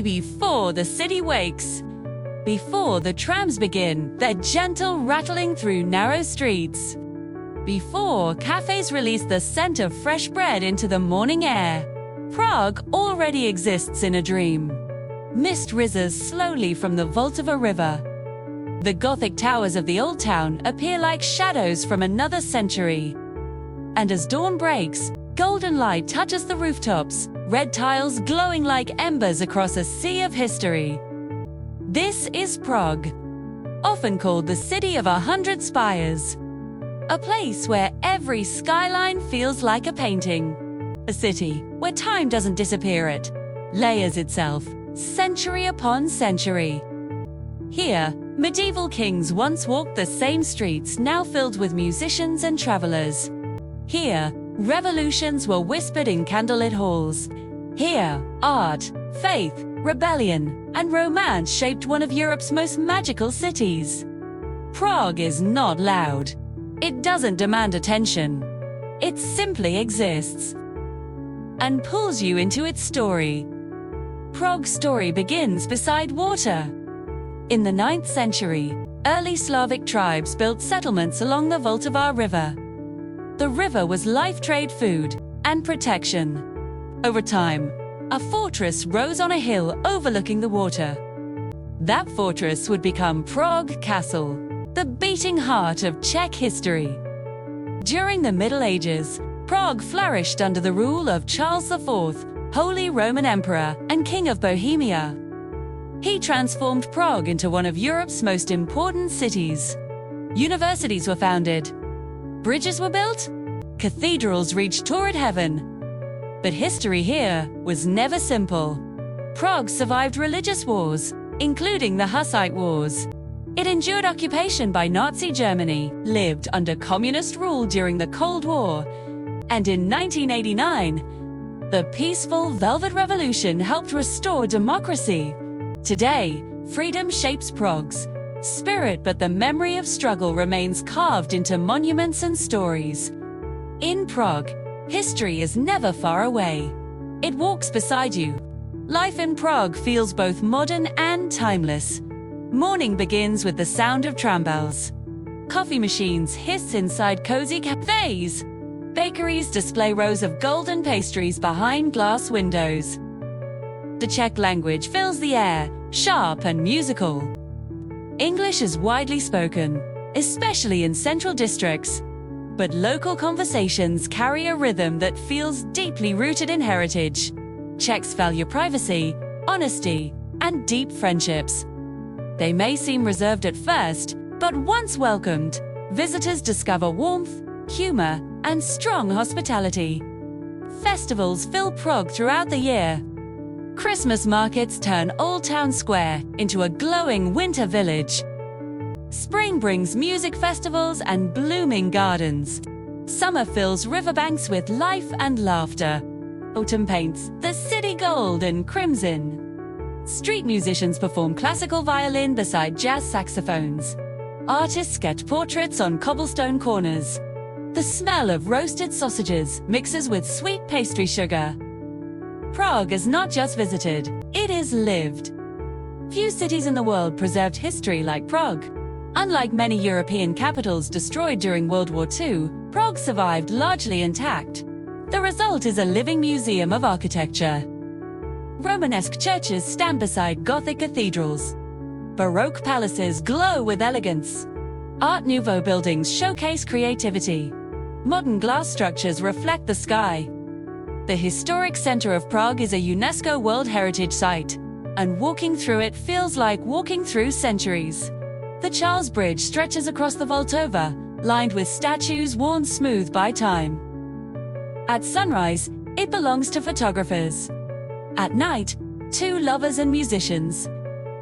Before the city wakes, before the trams begin their gentle rattling through narrow streets, before cafes release the scent of fresh bread into the morning air, Prague already exists in a dream. Mist rises slowly from the vault of a river. The Gothic towers of the old town appear like shadows from another century. And as dawn breaks, golden light touches the rooftops, red tiles glowing like embers across a sea of history. This is Prague, often called the city of 100 spires. A place where every skyline feels like a painting. A city where time doesn't disappear, it layers itself, century upon century. Here, medieval kings once walked the same streets now filled with musicians and travelers. Here, revolutions were whispered in candlelit halls. Here, art, faith, rebellion, and romance shaped one of Europe's most magical cities. Prague is not loud. It doesn't demand attention. It simply exists and pulls you into its story. Prague's story begins beside water. In the 9th century, early Slavic tribes built settlements along the Vltava River. The river was life trade, food, and protection. Over time, a fortress rose on a hill overlooking the water. That fortress would become Prague Castle, the beating heart of Czech history. During the Middle Ages, Prague flourished under the rule of Charles IV, Holy Roman Emperor and King of Bohemia. He transformed Prague into one of Europe's most important cities. Universities were founded, bridges were built, cathedrals reached torrid heaven. But history here was never simple. Prague survived religious wars, including the Hussite Wars. It endured occupation by Nazi Germany, lived under communist rule during the Cold War, and in 1989, the peaceful Velvet Revolution helped restore democracy. Today, freedom shapes Prague's spirit, but the memory of struggle remains carved into monuments and stories. In Prague, history is never far away. It walks beside you. Life in Prague feels both modern and timeless. Morning begins with the sound of tram bells. Coffee machines hiss inside cozy cafes. Bakeries display rows of golden pastries behind glass windows. The Czech language fills the air, sharp and musical. English is widely spoken, especially in central districts, but local conversations carry a rhythm that feels deeply rooted in heritage. Czechs value privacy, honesty, and deep friendships. They may seem reserved at first, but once welcomed, visitors discover warmth, humor, and strong hospitality. Festivals fill Prague throughout the year. Christmas markets turn Old Town Square into a glowing winter village. Spring brings music festivals and blooming gardens. Summer fills riverbanks with life and laughter. Autumn paints the city gold and crimson. Street musicians perform classical violin beside jazz saxophones. Artists sketch portraits on cobblestone corners. The smell of roasted sausages mixes with sweet pastry sugar. Prague is not just visited, it is lived. Few cities in the world preserved history like Prague. Unlike many European capitals destroyed during World War II, Prague survived largely intact. The result is a living museum of architecture. Romanesque churches stand beside Gothic cathedrals. Baroque palaces glow with elegance. Art Nouveau buildings showcase creativity. Modern glass structures reflect the sky. The historic center of Prague is a UNESCO World Heritage Site, and walking through it feels like walking through centuries. The Charles Bridge stretches across the Vltava, lined with statues worn smooth by time. At sunrise, it belongs to photographers. At night, to lovers and musicians.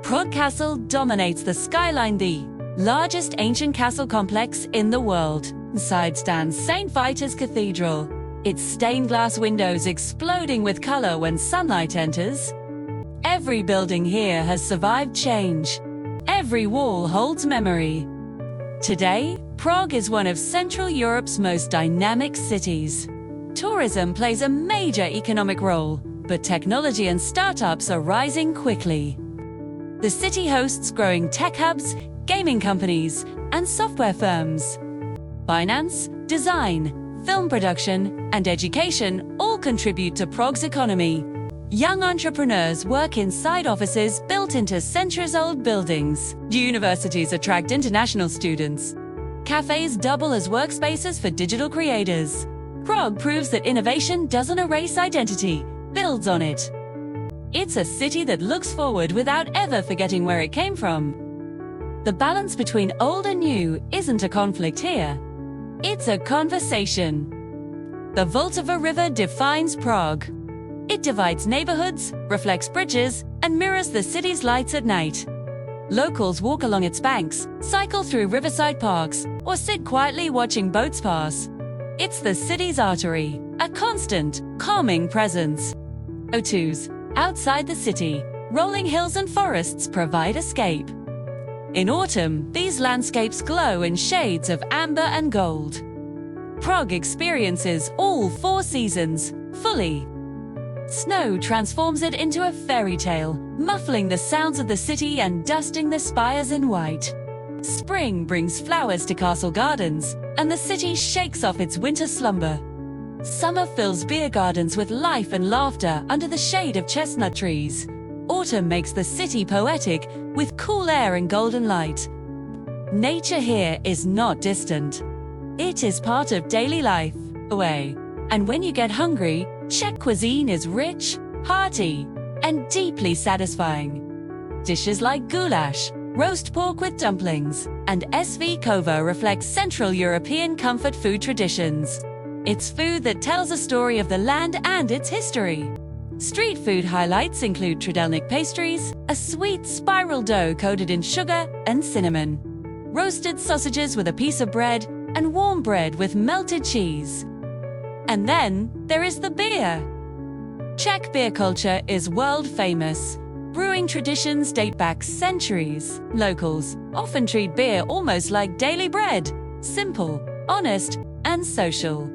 Prague Castle dominates the skyline, the largest ancient castle complex in the world. Inside stands St. Vitus Cathedral, its stained glass windows exploding with color when sunlight enters. Every building here has survived change. Every wall holds memory. Today, Prague is one of Central Europe's most dynamic cities. Tourism plays a major economic role, but technology and startups are rising quickly. The city hosts growing tech hubs, gaming companies, and software firms. Finance, design, film production, and education all contribute to Prague's economy. Young entrepreneurs work inside offices built into centuries-old buildings. Universities attract international students. Cafes double as workspaces for digital creators. Prague proves that innovation doesn't erase identity, builds on it. It's a city that looks forward without ever forgetting where it came from. The balance between old and new isn't a conflict here. It's a conversation. The Vltava River defines Prague. It divides neighborhoods, reflects bridges, and mirrors the city's lights at night. Locals walk along its banks, cycle through riverside parks, or sit quietly watching boats pass. It's the city's artery, a constant, calming presence. O2s, outside the city, rolling hills and forests provide escape. In autumn, these landscapes glow in shades of amber and gold. Prague experiences all 4 seasons, fully. Snow transforms it into a fairy tale, muffling the sounds of the city and dusting the spires in white. Spring brings flowers to castle gardens, and the city shakes off its winter slumber. Summer fills beer gardens with life and laughter under the shade of chestnut trees. Autumn makes the city poetic, with cool air and golden light. Nature here is not distant. It is part of daily life, away. And when you get hungry, Czech cuisine is rich, hearty, and deeply satisfying. Dishes like goulash, roast pork with dumplings, and SV kova reflect Central European comfort food traditions. It's food that tells a story of the land and its history. Street food highlights include tridelnik pastries, a sweet spiral dough coated in sugar and cinnamon, roasted sausages with a piece of bread, and warm bread with melted cheese. And then there is the beer. Czech beer culture is world famous. Brewing traditions date back centuries. Locals often treat beer almost like daily bread, simple, honest, and social.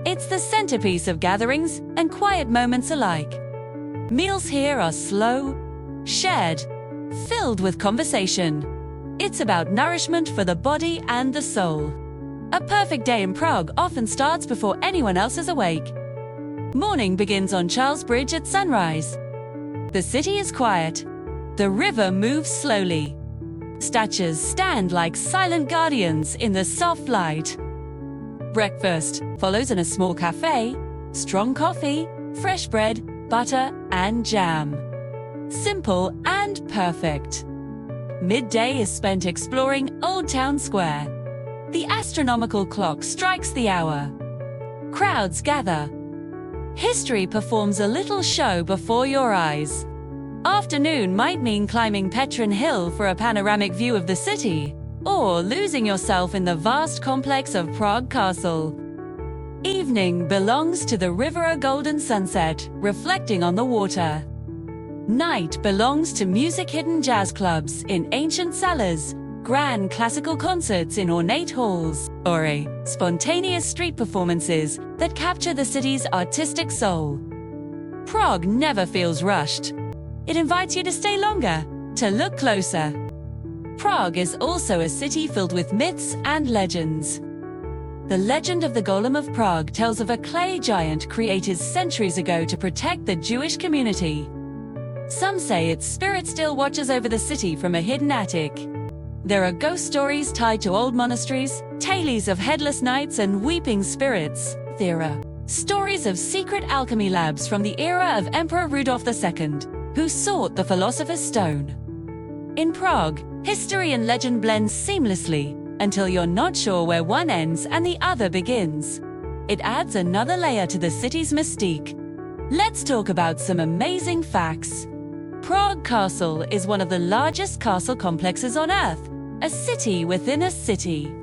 It's the centerpiece of gatherings and quiet moments alike. Meals here are slow, shared, filled with conversation. It's about nourishment for the body and the soul. A perfect day in Prague often starts before anyone else is awake. Morning begins on Charles Bridge at sunrise. The city is quiet. The river moves slowly. Statues stand like silent guardians in the soft light. Breakfast follows in a small cafe, strong coffee, fresh bread, butter, and jam. Simple and perfect. Midday is spent exploring Old Town Square. The astronomical clock strikes the hour. Crowds gather. History performs a little show before your eyes. Afternoon might mean climbing Petrin Hill for a panoramic view of the city, or losing yourself in the vast complex of Prague Castle. Evening belongs to the river, a golden sunset, reflecting on the water. Night belongs to music-hidden jazz clubs in ancient cellars, grand classical concerts in ornate halls, or spontaneous street performances that capture the city's artistic soul. Prague never feels rushed. It invites you to stay longer, to look closer. Prague is also a city filled with myths and legends. The legend of the Golem of Prague tells of a clay giant created centuries ago to protect the Jewish community. Some say its spirit still watches over the city from a hidden attic. There are ghost stories tied to old monasteries, tales of headless knights and weeping spirits. There are stories of secret alchemy labs from the era of Emperor Rudolf II, who sought the Philosopher's Stone. In Prague, history and legend blend seamlessly until you're not sure where one ends and the other begins. It adds another layer to the city's mystique. Let's talk about some amazing facts. Prague Castle is one of the largest castle complexes on Earth, a city within a city.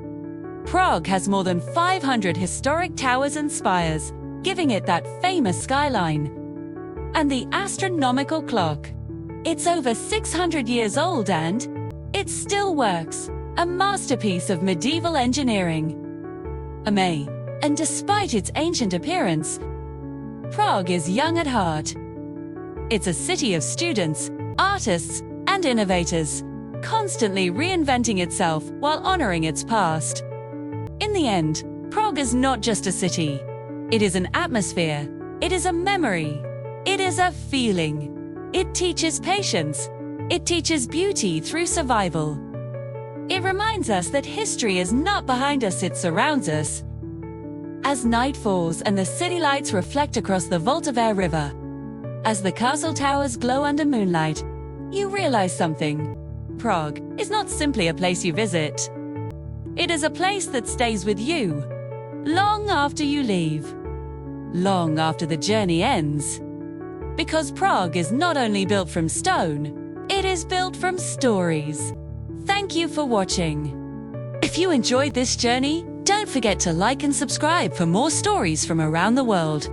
Prague has more than 500 historic towers and spires, giving it that famous skyline. And the astronomical clock. It's over 600 years old and it still works, a masterpiece of medieval engineering. And despite its ancient appearance, Prague is young at heart. It's a city of students, artists, and innovators, constantly reinventing itself while honoring its past. In the end, Prague is not just a city. It is an atmosphere. It is a memory. It is a feeling. It teaches patience. It teaches beauty through survival. It reminds us that history is not behind us, it surrounds us. As night falls and the city lights reflect across the Vltava River, as the castle towers glow under moonlight, you realize something. Prague is not simply a place you visit. It is a place that stays with you, long after you leave, long after the journey ends. Because Prague is not only built from stone, it is built from stories. Thank you for watching. If you enjoyed this journey, don't forget to like and subscribe for more stories from around the world.